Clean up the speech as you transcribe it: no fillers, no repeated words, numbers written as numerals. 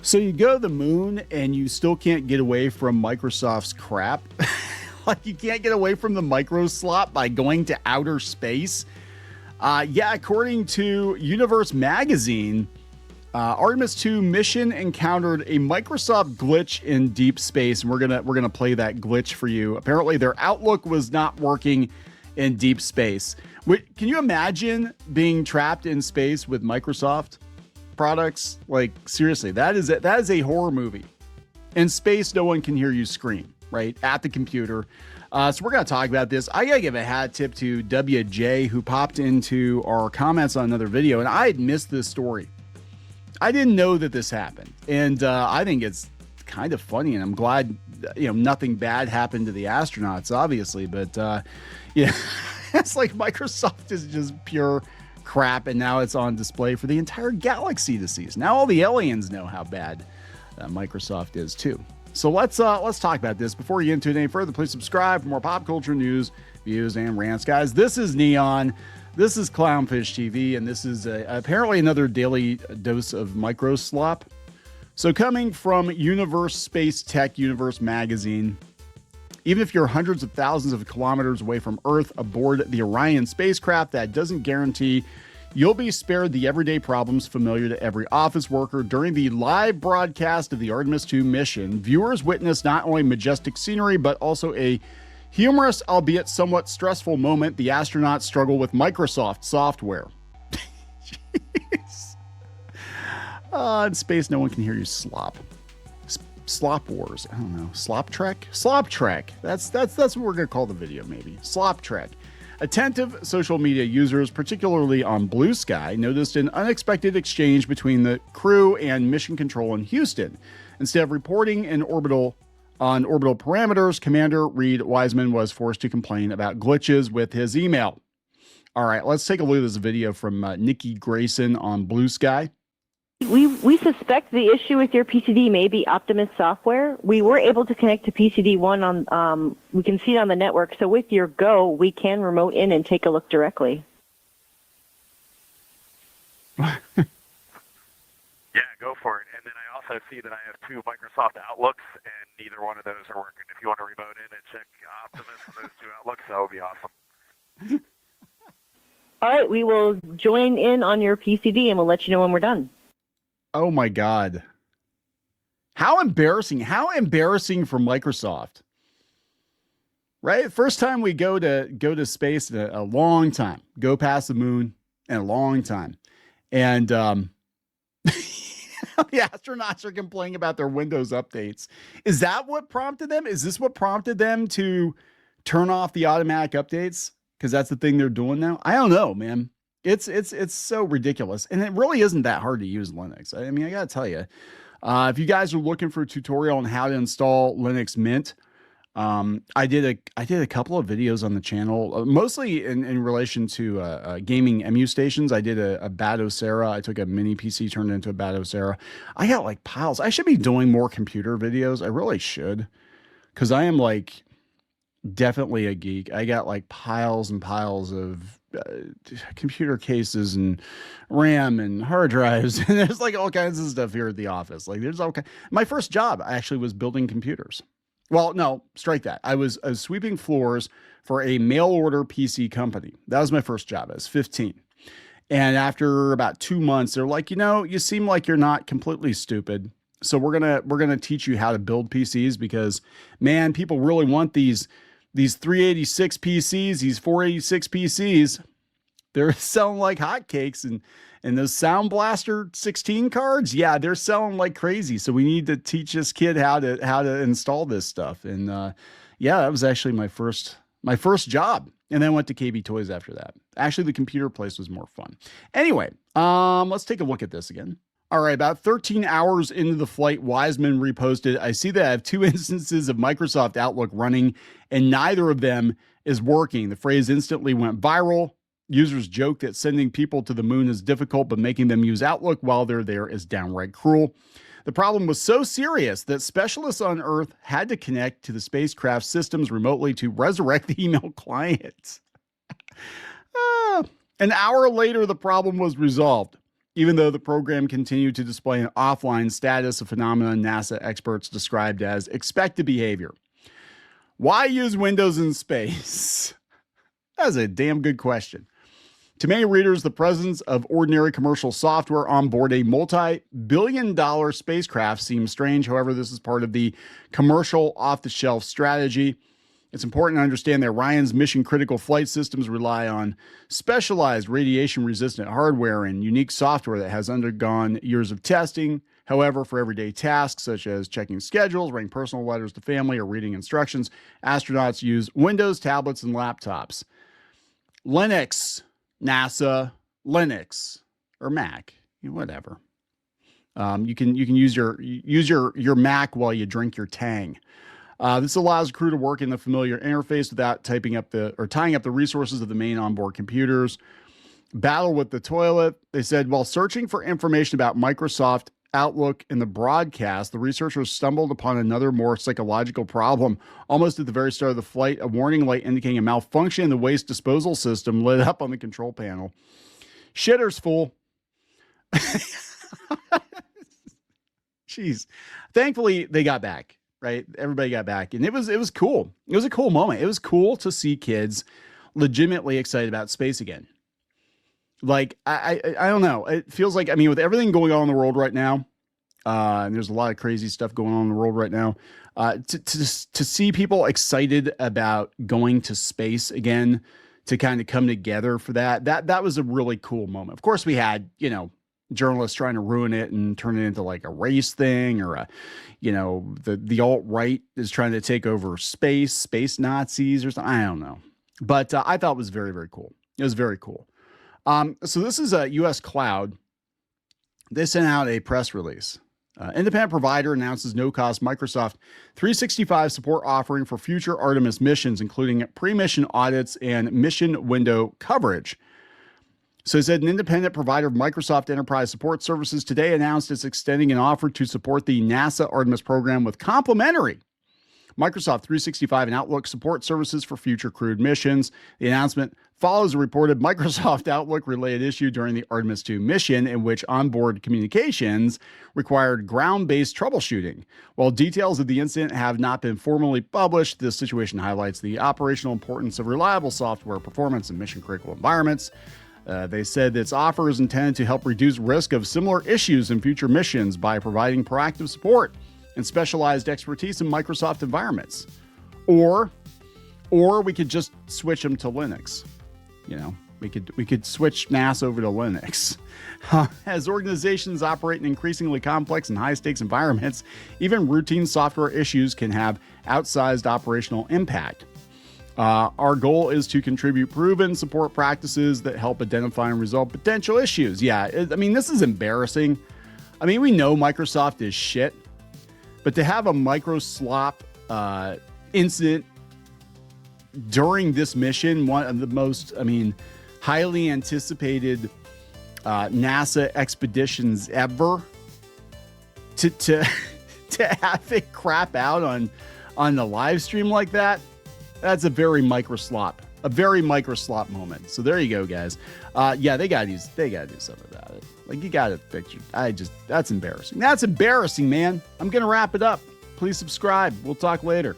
So you go to the moon and you still can't get away from Microsoft's crap. Like, you can't get away from the Microslop by going to outer space. Yeah, according to Universe Magazine, Artemis II mission encountered a Microsoft glitch in deep space, and we're gonna play that glitch for you. Apparently, their Outlook was not working in deep space. Can you imagine being trapped in space with Microsoft products? Like, seriously, that is a horror movie. In space, no one can hear you scream, right? At the computer. So we're going to talk about this. I got to give a hat tip to WJ, who popped into our comments on another video, and I had missed this story. I didn't know that this happened. And I think it's kind of funny, and I'm glad, nothing bad happened to the astronauts, obviously. But, yeah, it's like Microsoft is just pure crap, and now it's on display for the entire galaxy to see. So now all the aliens know how bad Microsoft is too. So let's talk about this. Before you get into it any further, please subscribe for more pop culture news, views, and rants, guys. This is Kneon. This is Clownfish TV, and this is apparently another daily dose of Microslop. So coming from Universe Space Tech Universe Magazine, even if you're hundreds of thousands of kilometers away from Earth aboard the Orion spacecraft, that doesn't guarantee you'll be spared the everyday problems familiar to every office worker. During the live broadcast of the Artemis II mission, viewers witnessed not only majestic scenery, but also a humorous, albeit somewhat stressful moment. The astronauts struggle with Microsoft software. Jeez. In space, no one can hear you slop. Slop Wars. I don't know. Slop Trek? Slop Trek. That's what we're going to call the video, maybe. Slop Trek. Attentive social media users, particularly on Blue Sky, noticed an unexpected exchange between the crew and mission control in Houston. Instead of reporting orbital parameters, Commander Reed Wiseman was forced to complain about glitches with his email. All right, let's take a look at this video from Nikki Grayson on Blue Sky. We suspect the issue with your PCD may be Optimus software. We were able to connect to PCD1 on, we can see it on the network. So with your Go, we can remote in and take a look directly. Yeah, go for it. And then I also see that I have two Microsoft Outlooks, and neither one of those are working. If you want to remote in and check Optimus on those two Outlooks, that would be awesome. All right, we will join in on your PCD, and we'll let you know when we're done. Oh my God. How embarrassing. How embarrassing for Microsoft. Right? First time we go to space in a long time. Go past the moon in a long time. And the astronauts are complaining about their Windows updates. Is that what prompted them? Is this what prompted them to turn off the automatic updates? Because that's the thing they're doing now? I don't know, man. It's so ridiculous, and it really isn't that hard to use Linux. I mean, I gotta tell you, if you guys are looking for a tutorial on how to install Linux Mint, I did a couple of videos on the channel, mostly in relation to gaming EMU stations. I did a Batocera. I took a mini PC, turned it into a Batocera. I got like piles. I should be doing more computer videos. I really should, because I am like definitely a geek. I got like piles and piles of computer cases and RAM and hard drives, and there's like all kinds of stuff here at the office. Like, there's all kind. My first job actually was building computers. Well, no, strike that. I was sweeping floors for a mail order PC company. That was my first job. I was 15. And after about 2 months, they're like, you seem like you're not completely stupid. So we're gonna teach you how to build PCs, because, man, people really want these 386 PCs, these 486 PCs. They're selling like hotcakes, and those Sound Blaster 16 cards, yeah, they're selling like crazy. So we need to teach this kid how to install this stuff. And yeah, that was actually my first job. And then I went to KB Toys after that. Actually, the computer place was more fun. Anyway, let's take a look at this again. All right, about 13 hours into the flight, Wiseman reposted, I see that I have two instances of Microsoft Outlook running, and neither of them is working. The phrase instantly went viral. Users joke that sending people to the moon is difficult, but making them use Outlook while they're there is downright cruel. The problem was so serious that specialists on Earth had to connect to the spacecraft systems remotely to resurrect the email clients. An hour later, the problem was resolved. even though the program continued to display an offline status, a phenomenon NASA experts described as expected behavior. Why use Windows in space? That's a damn good question. To many readers, the presence of ordinary commercial software on board a multi-billion-dollar spacecraft seems strange. However, this is part of the commercial off-the-shelf strategy. It's important to understand that Orion's mission-critical flight systems rely on specialized radiation-resistant hardware and unique software that has undergone years of testing. However, for everyday tasks such as checking schedules, writing personal letters to family, or reading instructions, astronauts use Windows tablets and laptops. Linux, NASA, Linux, or Mac, whatever. You can use your Mac while you drink your Tang. This allows a crew to work in the familiar interface without tying up the resources of the main onboard computers. Battle with the toilet. They said while searching for information about Microsoft Outlook in the broadcast, the researchers stumbled upon another more psychological problem. Almost at the very start of the flight, a warning light indicating a malfunction in the waste disposal system lit up on the control panel. Shitters, fool. Jeez. Thankfully, they got back, right? Everybody got back, and it was cool. It was a cool moment. It was cool to see kids legitimately excited about space again. Like, I don't know. It feels like, I mean, with everything going on in the world right now, and there's a lot of crazy stuff going on in the world right now, to see people excited about going to space again, to kind of come together for that was a really cool moment. Of course, we had, journalists trying to ruin it and turn it into like a race thing, or the alt-right is trying to take over space Nazis or something. I don't know. But I thought it was very, very cool. It was very cool. So this is a U.S. Cloud. They sent out a press release. Independent provider announces no-cost Microsoft 365 support offering for future Artemis missions, including pre-mission audits and mission window coverage. So it said an independent provider of Microsoft Enterprise Support Services today announced it's extending an offer to support the NASA Artemis program with complimentary Microsoft 365 and Outlook support services for future crewed missions. The announcement follows a reported Microsoft Outlook-related issue during the Artemis II mission, in which onboard communications required ground-based troubleshooting. While details of the incident have not been formally published, this situation highlights the operational importance of reliable software performance in mission-critical environments. They said this offer is intended to help reduce risk of similar issues in future missions by providing proactive support and specialized expertise in Microsoft environments. Or we could just switch them to Linux. We could switch NASA over to Linux. As organizations operate in increasingly complex and high-stakes environments, even routine software issues can have outsized operational impact. Our goal is to contribute proven support practices that help identify and resolve potential issues. Yeah, this is embarrassing. We know Microsoft is shit. But to have a Microslop incident during this mission, one of the most, highly anticipated NASA expeditions ever, to have it crap out on the live stream like that, that's a very Microslop moment. So there you go, guys. They gotta do something about it. Like, you gotta fix it. That's embarrassing. That's embarrassing, man. I'm gonna wrap it up. Please subscribe. We'll talk later.